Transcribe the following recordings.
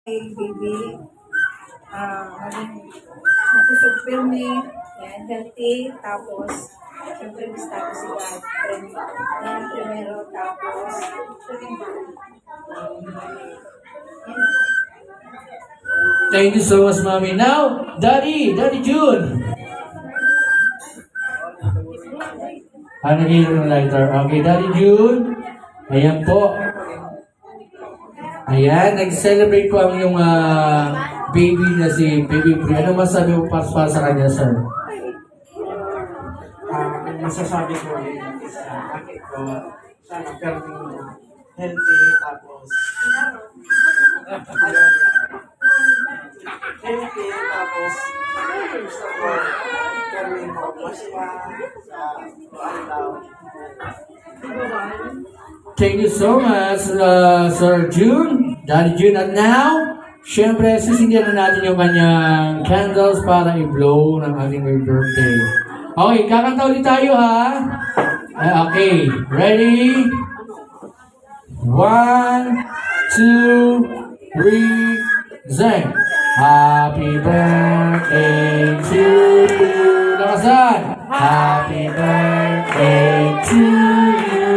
Baby, maging makusog filmy, yan, healthy, tapos, syempre gusto ko si God, yan, primero, tapos, swimming pool. Thank you so much, Mommy. Now, Daddy June. Nagiging ng lighter. Okay, Daddy June. Ayan po. Ayan, nag-celebrate po ang yung baby na si Baby Bri. Ano masabi mo para sa kanya, sir? Masasabi ko rin sa akin ko, sana perting healthy, tapos healthy, tapos gusto ko perting maswa sa alaw. Thank you so much, Sir June, Daddy June. At now, syempre, sisindihan na natin yung kanyang candles para i-blow ng ating may birthday. Okay, kakanta ulit tayo ha. Okay, ready? 1, 2, 3, zing! Happy birthday to you. Nakasan? Happy birthday to you.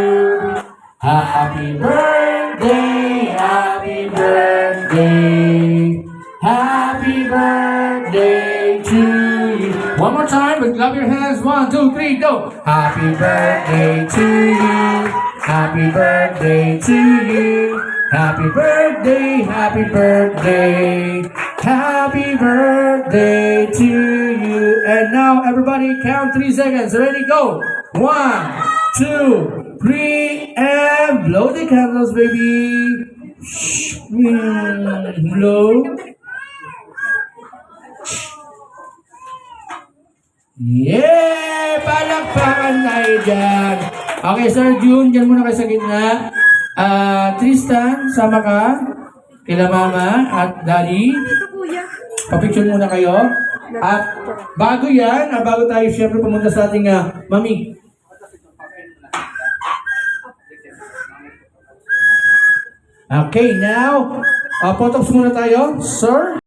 Happy birthday, happy birthday, happy birthday to you. One more time, but clap your hands. 1, 2, 3, go. Happy birthday to you. Happy birthday to you. Happy birthday, happy birthday, happy birthday to you. And now everybody count 3 seconds. Ready, go. 1, 2, 3, and blow the candles, baby. Blow. Yeah! Palakpakan tayo dyan. Okay, Sir June, dyan muna kayo sa gitna. Tristan, sama ka. Kila Mama at Daddy. Papicture muna kayo. At bago yan, bago tayo siyempre pumunta sa ating Mami. Okay, now, photos muna tayo. Sir?